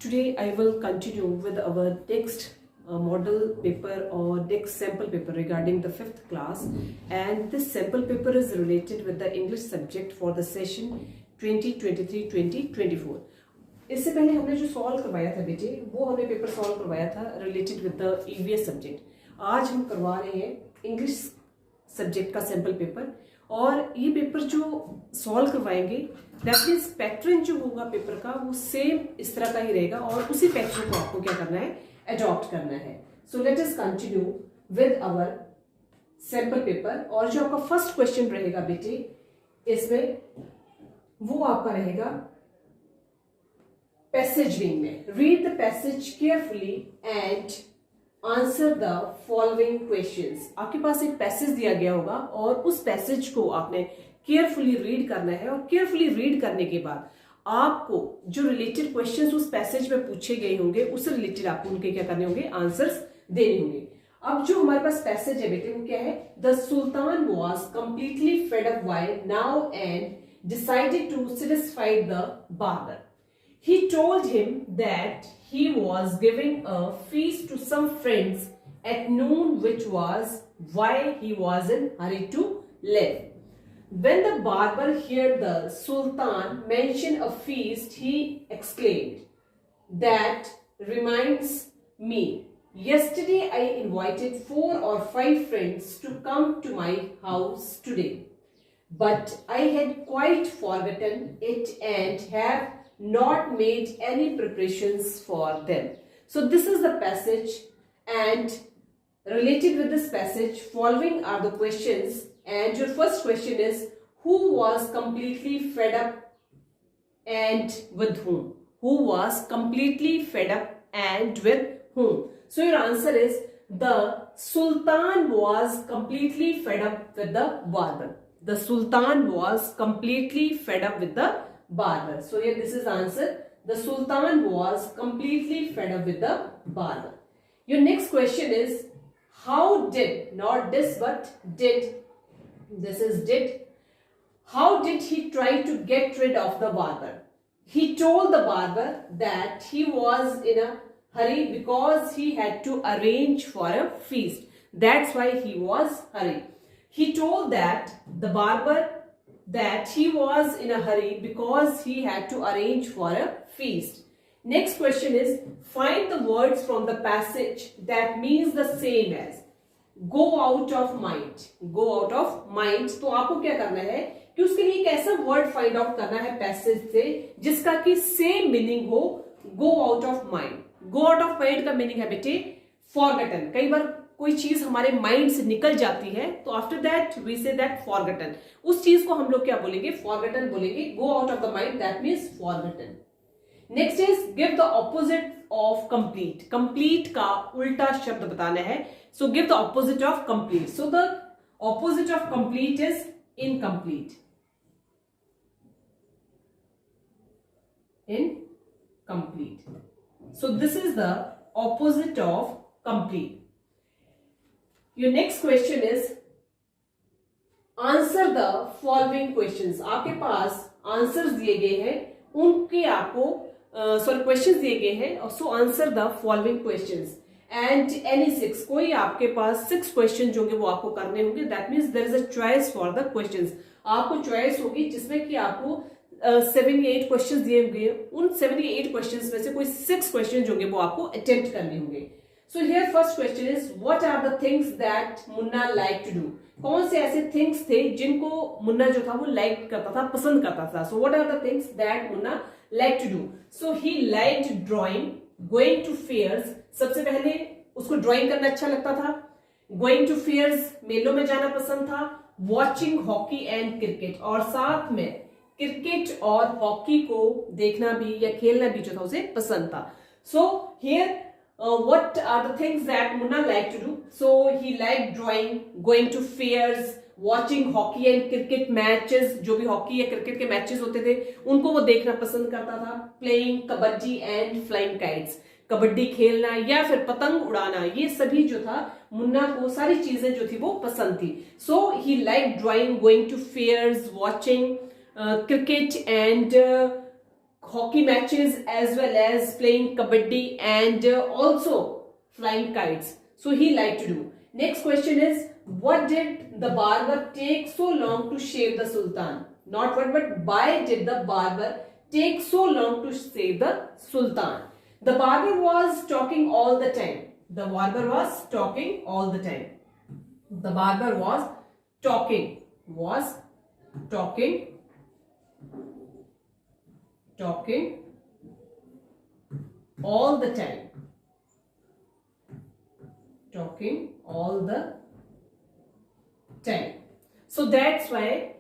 Today I will continue with our next model paper or next sample paper regarding the 5th class, and this sample paper is related with the English subject for the session 2023-2024. इससे पहले हमने जो solve करवाया था बेटे, वो हमने paper solve करवाया था related with the EVS subject. आज हम करवा रहे हैं इंग्लिश सब्जेक्ट का सैम्पल पेपर, और ये पेपर जो सॉल्व करवाएंगे दैट मीन्स पैटर्न जो होगा पेपर का वो सेम इस तरह का ही रहेगा, और उसी पैटर्न को आपको क्या करना है, अडॉप्ट करना है. So let us continue with our sample paper. और जो आपका फर्स्ट क्वेश्चन रहेगा बेटे इसमें, वो आपका रहेगा पैसेज विंग में. Read the passage carefully and answer the following questions. आपके पास एक पैसेज दिया गया होगा और उस पैसेज को आपने केयरफुली रीड करना है, और केयरफुली रीड करने के बाद आपको जो रिलेटेड क्वेश्चंस उस पैसेज में पूछे गए होंगे उससे रिलेटेड आपको उनके क्या करने होंगे, आंसर्स देने होंगे. अब जो हमारे पास पैसेज है बेटे वो क्या है, the sultan was completely fed up while now and decided to satisfy the barber. He told him that he was giving a feast to some friends at noon, which was why he was in hurry to leave. When the barber heard the Sultan mention a feast, he exclaimed, "That reminds me. Yesterday I invited 4 or 5 friends to come to my house today, but I had quite forgotten it and have not made any preparations for them." So this is the passage, and related with this passage following are the questions, and your first question is, who was completely fed up and with whom? Who was completely fed up and with whom? So your answer is, the Sultan was completely fed up with the barber. The Sultan was completely fed up with the barber. So here this is answer. The Sultan was completely fed up with the barber. Your next question is, how did, not this but did, this is did, how did he try to get rid of the barber? He told the barber that he was in a hurry because he had to arrange for a feast. That's why he was hurry. He told that the barber that he was in a hurry because he had to arrange for a feast. Next question is, find the words from the passage that means the same as go out of mind. Go out of mind. तो आपको क्या करना है कि उसके लिए एक ऐसा वर्ड फाइंड आउट करना है पैसेज से जिसका कि सेम मीनिंग हो, go out of mind. Go out of mind का मीनिंग है बेटे फॉरगटन. कई बार कोई चीज हमारे माइंड से निकल जाती है तो after that we say that forgotten. उस चीज को हम लोग क्या बोलेंगे, फॉरगटन बोलेंगे. Go out of the mind that means forgotten. Next is give the opposite of complete. Complete का उल्टा शब्द बताना है. So give the opposite of complete. So the opposite of complete is incomplete. Incomplete. So this is the opposite of complete. Your next question is, answer the following questions. आपके पास answers दिए गए हैं, उनके आपको क्वेश्चंस दिए गए हैं. So answer the following questions and any 6. कोई आपके पास 6 क्वेश्चन जो होंगे वो आपको करने होंगे. That means there is a choice for the questions. आपको चॉइस होगी जिसमें कि आपको 7 या 8 क्वेश्चन दिए होंगे. उन 7 या 8 क्वेश्चन में से कोई 6 क्वेश्चन जो होंगे वो आपको अटेम्प्ट करने होंगे. So here first question is, what are the things that Munna liked to do? कौन से ऐसे things थे जिनको मुन्ना जो था वो like करता था, पसंद करता था. So what are the things that Munna liked to do? So he liked drawing, going to fairs. सबसे पहले उसको ड्राइंग करना अच्छा लगता था. Going to fairs, मेलों में जाना पसंद था. Watching hockey and cricket, और साथ में क्रिकेट और हॉकी को देखना भी या खेलना भी जो था उसे पसंद था. So here what are the things that Munna liked to do? So he liked drawing, going to fairs, watching hockey and cricket matches. जो भी हॉकी या क्रिकेट के मैचेस होते थे उनको वो देखना पसंद करता था. Playing kabaddi and flying kites. Kabaddi खेलना या फिर पतंग उड़ाना, ये सभी जो था मुन्ना को सारी चीजें जो थी वो पसंद थी. So he liked drawing, going to fairs, watching cricket and hockey matches as well as playing kabaddi and also flying kites. So he liked to do. Next question is, what did the barber take so long to shave the sultan? Not what, but why did the barber take so long to shave the sultan? The barber was talking all the time. The barber was talking all the time. The barber was talking all the time. Talking all the time. So that's why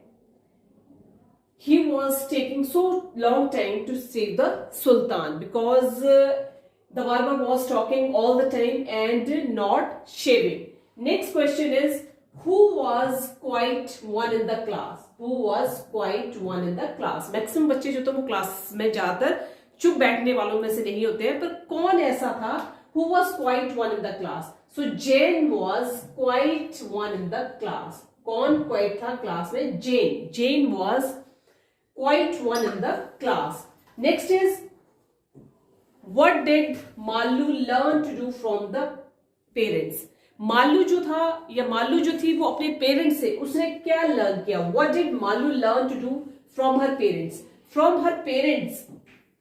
he was taking so long time to save the sultan, because the barber was talking all the time and not shaving. Next question is, who was quiet one in the class? Who was quiet one in the class? Maximum बच्चे जो तो वो class में ज्यादातर चुप बैठने वालों में से नहीं होते हैं, पर कौन ऐसा था who was quiet one in the class? So Jane was quiet one in the class. कौन quiet था क्लास में? Jane. Jane was quiet one in the class. Next is, what did Malu learn to do from the parents? Malu जो था या मालू जो थी वो अपने पेरेंट्स से उसने क्या लर्न किया? What did Malu learn to do from her parents? From her parents,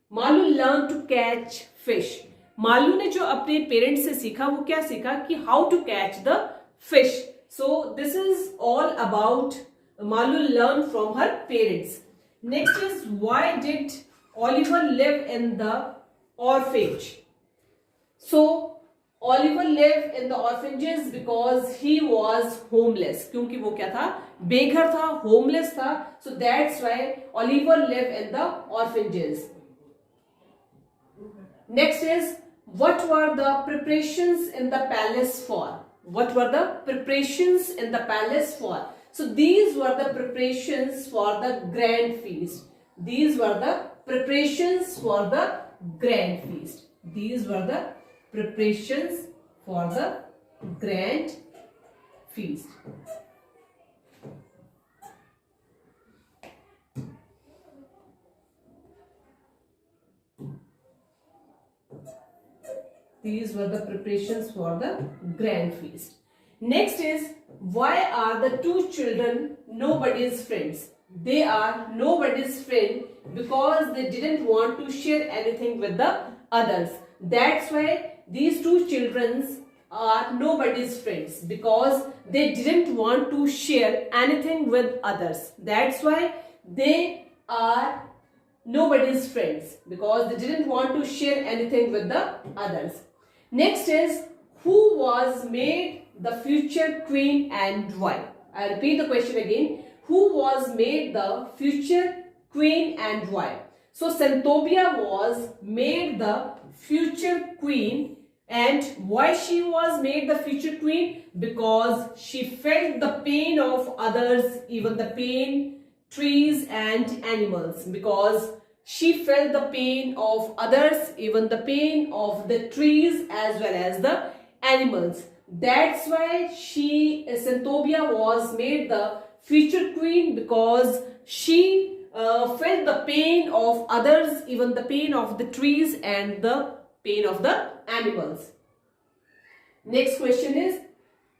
Malu learned to catch fish. Malu ने जो अपने पेरेंट्स से सीखा वो क्या सीखा कि how to catch the fish. So this is all about Malu learned from her parents. Next is, why did Oliver live in the orphanage? So Oliver lived in the orphanages because he was homeless. क्योंकि वो क्या था? बेघर था, homeless था. So that's why Oliver lived in the orphanages. Next is, what were the preparations in the palace for? What were the preparations in the palace for? So these were the preparations for the grand feast. These were the preparations for the grand feast. These were the preparations for the grand feast. These were the preparations for the grand feast. Next is, why are the two children nobody's friends? They are nobody's friend because they didn't want to share anything with the others. That's why these two children are nobody's friends, because they didn't want to share anything with others. That's why they are nobody's friends, because they didn't want to share anything with the others. Next is, who was made the future queen and why? I repeat the question again. Who was made the future queen and why? So Santobia was made the future queen, and why she was made the future queen? Because she felt the pain of others, even the pain, trees and animals. Because she felt the pain of others, even the pain of the trees as well as the animals. That's why Santobia was made the future queen, because she felt the pain of others, even the pain of the trees and the pain of the animals. Next question is,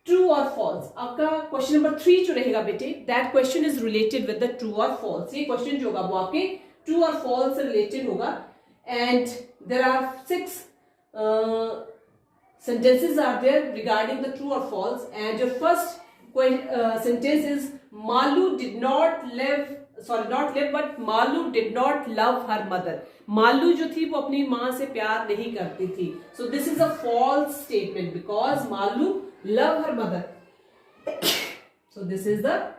true or false? आपका question number 3 जो रहेगा बेटे, that question is related with the true or false. ये question जो होगा वो आपके true or false से related होगा, and there are 6 sentences are there regarding the true or false, and your first sentence is, Malu did not live, but Malu did not love her mother. Malu जो थी वो अपनी माँ से प्यार नहीं करती थी. So this is a false statement, because Malu loved her mother. So this is the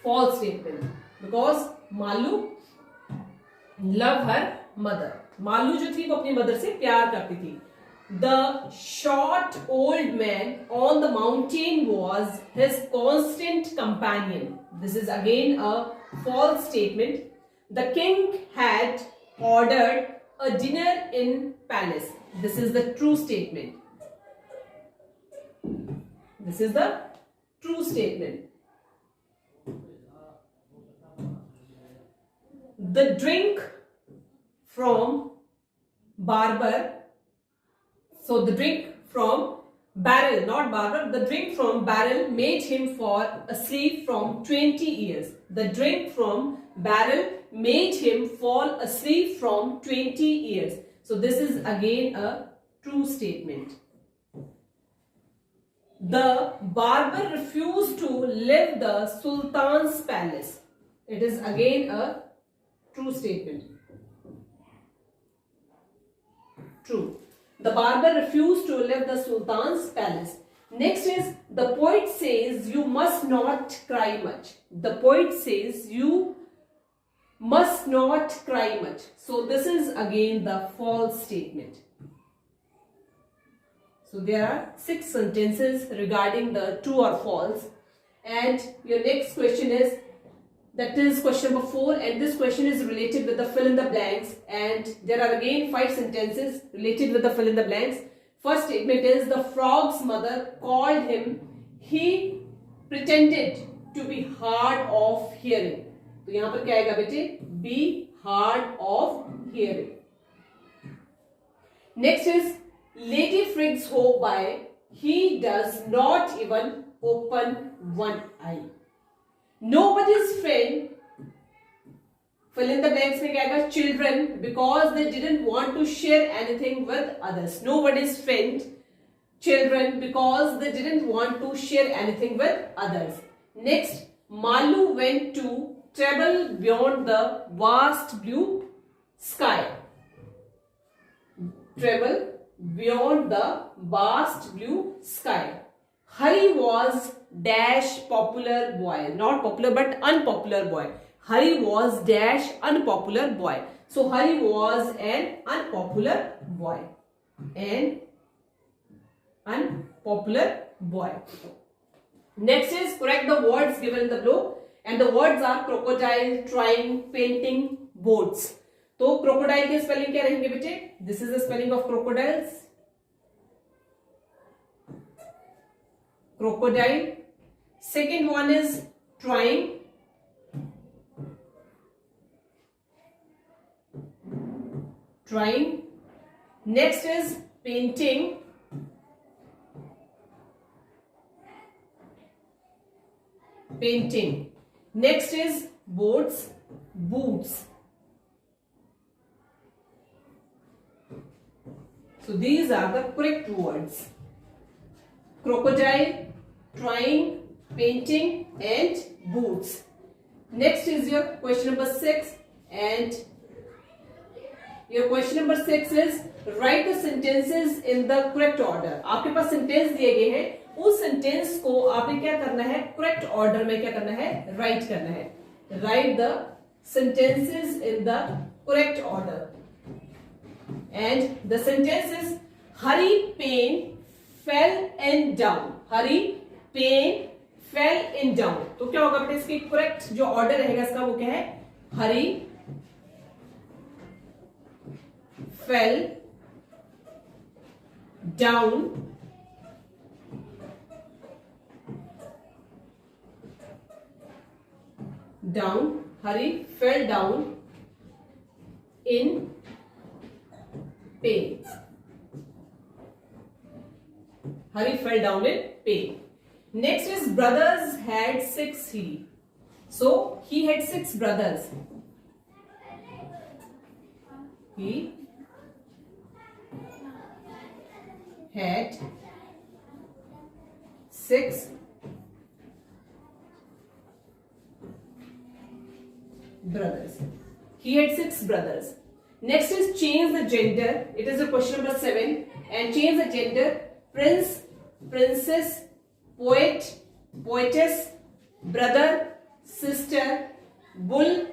false statement, because Malu loved her mother. Malu जो थी वो अपनी मदर से प्यार करती थी. The short old man on the mountain was his constant companion. This is again a false statement. The king had ordered a dinner in palace. This is the true statement. This is the true statement. The drink from barber. So the drink from barrel, not barber, the drink from barrel made him fall asleep from 20 years. The drink from barrel made him fall asleep from 20 years. So this is again a true statement. The barber refused to leave the Sultan's palace. It is again a true statement. True. The barber refused to leave the Sultan's palace. Next is, the poet says you must not cry much. The poet says you must not cry much. So this is again the false statement. So there are 6 sentences regarding the true or false. And your next question is, that is question number 4, and this question is related with the fill in the blanks, and there are again 5 sentences related with the fill in the blanks. First statement is, the frog's mother called him. He pretended to be hard of hearing. तो यहाँ पर क्या आएगा बेटे? Be hard of hearing. Next is, Lady Frigg's hoe by. He does not even open one eye. Nobody's friend, fill in the blanks में क्या आएगा? Children, because they didn't want to share anything with others. Nobody's friend, children, because they didn't want to share anything with others. Next, Malu went to travel beyond the vast blue sky. Travel beyond the vast blue sky. Hari was dash popular boy, not popular but unpopular boy. Hari was dash unpopular boy. So Hari was an unpopular boy. An unpopular boy. Next is, correct the words given in the below, and the words are crocodile, trying, painting, boats. तो crocodile के spelling क्या रहेंगे बेटे? This is the spelling of crocodiles. Crocodile. Second one is trying. Trying. Next is painting. Painting. Next is boats. Boots. So these are the correct words. Crocodile, trying, painting and boots. Next is your question number 6, and your question number 6 is, write the sentences in the correct order. आपके पास sentence दिए गए हैं, उस sentence को आपने क्या करना है? correct order में क्या करना है? write करना है. Write the sentences in the correct order. And the sentence is, Hari pain fell in down. Hari pain fell in down. तो क्या होगा बेटे? इसकी correct जो order रहेगा इसका वो क्या है? Hari fell down Hari fell down in pain. Hari fell down in pain. Next is, brothers had 6 he. So he had 6 brothers. He had 6 brothers. He had 6 brothers. Next is, change the gender. It is a question number 7. And change the gender. Prince, princess, poet, poetess, brother, sister, bull,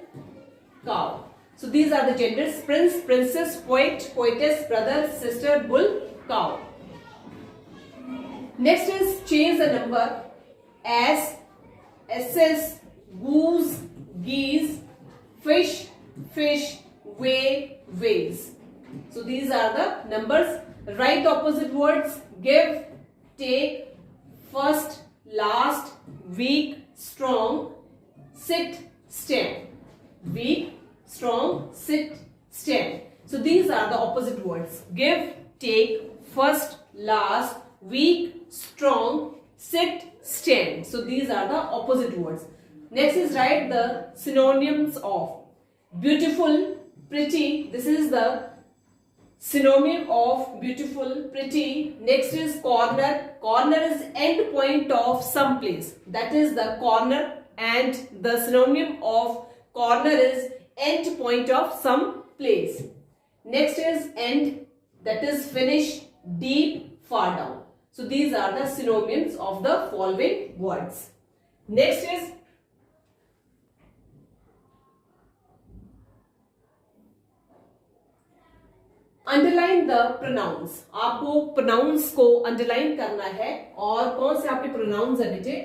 cow. So these are the genders: prince, princess, poet, poetess, brother, sister, bull, cow. Next is, change the number. Ass, asses, goose, geese, fish, fish, weigh, weighs. So these are the numbers. Write opposite words: give, take, first, last, weak, strong, sit, stand. Weak, strong, sit, stand. So these are the opposite words. Give, take, first, last, weak, strong, sit, stand. So these are the opposite words. Next is write the synonyms of beautiful, pretty. This is the synonym of beautiful, pretty. Next is corner. Corner is end point of some place. That is the corner, and the synonym of corner is end point of some place. Next is end, that is finish, deep, far down. So these are the synonyms of the following words. Next is underline the pronounce. आपको pronounce को underline करना है. और कौन से आपके pronounce है बेटे?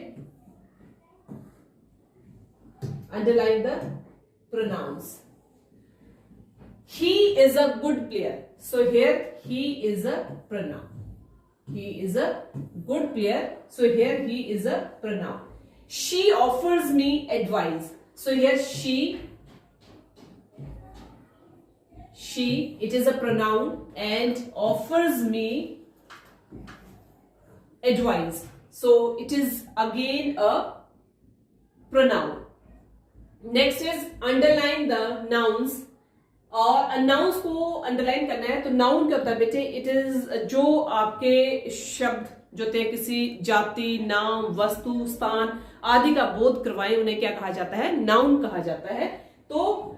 Underline the pronounce. He is a good player. So here he is a pronoun. He is a good player. So here he is a pronoun. She offers me advice. So here she, it is a pronoun, and offers me advice. So it is again a pronoun. Next is underline the nouns. और nouns को underline करना है. तो noun क्या होता है बेटे? It is जो आपके शब्द जो थे किसी जाति, नाम, वस्तु, स्थान आदि का बोध करवाए, उन्हें क्या कहा जाता है? नाउन कहा जाता है. तो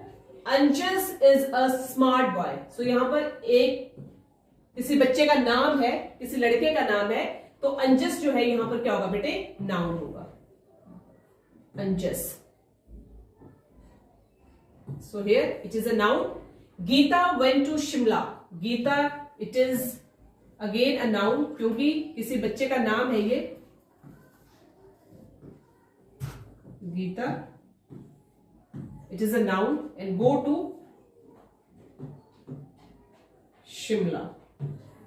अंजस इज अ स्मार्ट बॉय. सो यहां पर एक किसी बच्चे का नाम है, किसी लड़के का नाम है, तो अंजस जो है यहां पर क्या होगा बेटे? नाउन होगा. अंजस. So here it is a noun. Geeta went to Shimla. Geeta, it is again a noun क्योंकि किसी बच्चे का नाम है ये. Geeta, it is a noun, and go to Shimla.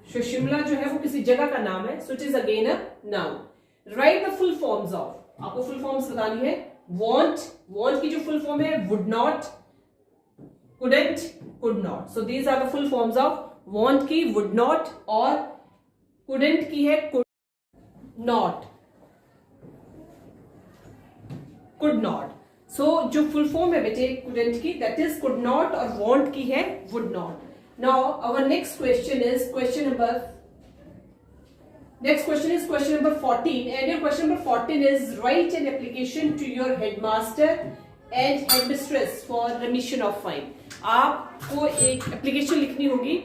So Shimla जो है वो किसी जगह का नाम है. So it is again a noun. Write the full forms of. आपको full forms बतानी है. Want, want की जो full form है would not, couldn't, could not. So these are the full forms of want की would not, और couldn't की है could not, could not. So जो full form है बेटे couldn't की, that is could not, और want की है would not. Now our next question is question number 14, and your question number 14 is write an application to your headmaster and headmistress for remission of fine. आपको एक application लिखनी होगी,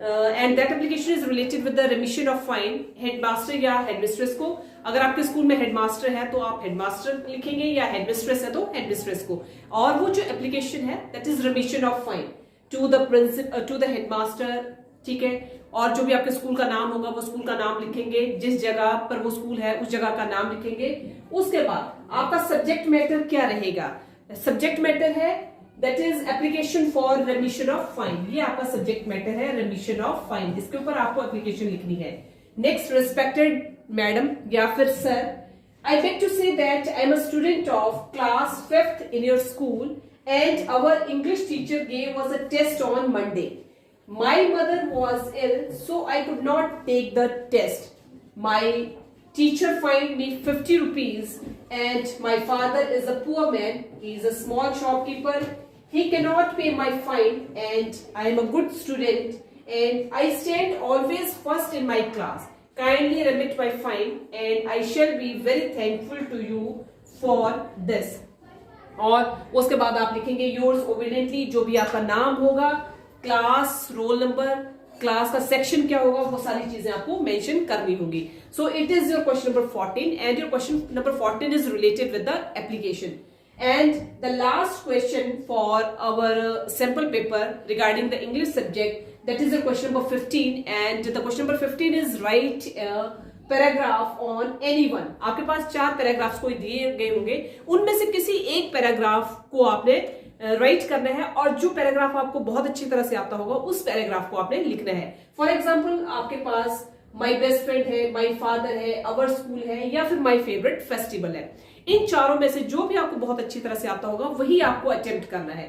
and that application is related with the remission of fine. Headmaster या headmistress को, अगर आपके school में headmaster है तो आप हेडमास्टर लिखेंगे, या हेडमिस्ट्रेस है तो हेडमिस्ट्रेस को. और वो जो एप्लीकेशन है that is remission of fine to the principal, to the headmaster. ठीक है. और जो भी आपके स्कूल का नाम होगा वो स्कूल का नाम लिखेंगे, जिस जगह पर वो स्कूल है उस जगह का नाम लिखेंगे. उसके बाद आपका सब्जेक्ट मैटर क्या रहेगा? सब्जेक्ट मैटर है that is application for रेमिशन of fine. ये आपका सब्जेक्ट मैटर है, रेमिशन ऑफ फाइन. इसके ऊपर आपको एप्लीकेशन लिखनी है. नेक्स्ट, रिस्पेक्टेड मैडम या फिर sir, I beg to say that I am a student of class 5th in your school and our English teacher gave us a test on Monday. My mother was ill, so I could not take the test. My teacher fined me 50 rupees, and my father is a poor man. He is a small shopkeeper. He cannot pay my fine, and I am a good student, and I stand always first in my class. Kindly remit my fine, and I shall be very thankful to you for this. और उसके बाद आप लिखेंगे yours obediently, जो भी आपका नाम होगा, क्लास, रोल नंबर, क्लास का सेक्शन क्या होगा, वो सारी चीजें आपको मेंशन करनी होंगी. So it is your question number 14, and your question number 14 is related with the application. And the last question for our sample paper regarding the English subject, that is your question number 15, and the question number 15 is write paragraph on anyone. आपके पास 4 paragraphs कोई दिए गए होंगे, उनमें से किसी एक पैराग्राफ को आपने राइट करना है, और जो पैराग्राफ आपको बहुत अच्छी तरह से आता होगा उस पैराग्राफ को आपने लिखना है. फॉर एग्जाम्पल आपके पास माई बेस्ट फ्रेंड है, माई फादर है, अवर स्कूल है, या फिर माई फेवरेट फेस्टिवल है. इन चारों में से जो भी आपको बहुत अच्छी तरह से आता होगा वही आपको अटेम्प्ट करना है.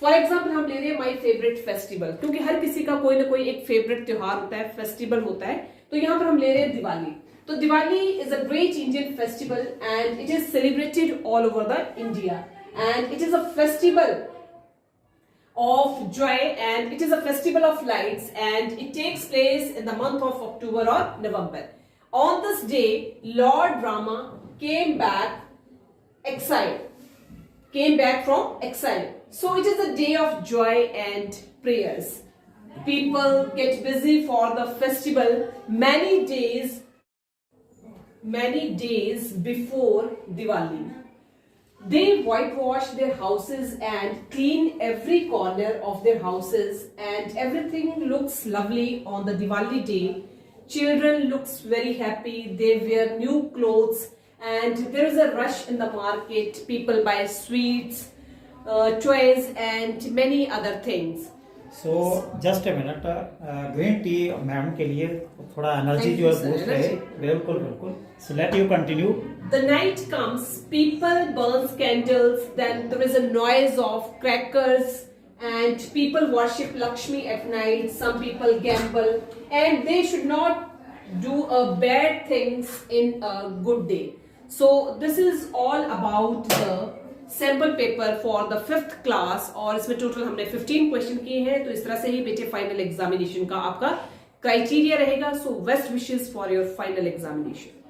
फॉर एग्जाम्पल हम ले रहे हैं माई फेवरेट फेस्टिवल, क्योंकि हर किसी का कोई ना कोई एक फेवरेट त्योहार होता है, फेस्टिवल होता है। तो यहाँ पर हम ले रहे हैं दिवाली। तो Diwali is a great Indian festival and it is celebrated all over the India and it is a festival of joy and it is a festival of lights and it takes place in the month of October or November. On this day, Lord Rama came back from exile. So it is a day of joy and prayers. People get busy for the festival many days before Diwali. They whitewash their houses and clean every corner of their houses and everything looks lovely on the Diwali day. Children looks very happy. They wear new clothes and there is a rush in the market. People buy sweets, toys and many other things. So just a minute, green tea ma'am के लिए थोड़ा energy जो है boost रहे। बिल्कुल बिल्कुल। So let you continue. The night comes, people burns candles, then there is a noise of crackers and people worship Lakshmi at night. Some people gamble and they should not do bad things in a good day. So this is all about the sample paper for the 5th class और इसमें total हमने 15 question किए हैं। तो इस तरह से ही बेटे फाइनल एग्जामिनेशन का आपका क्राइटेरिया रहेगा। So best wishes for your final examination.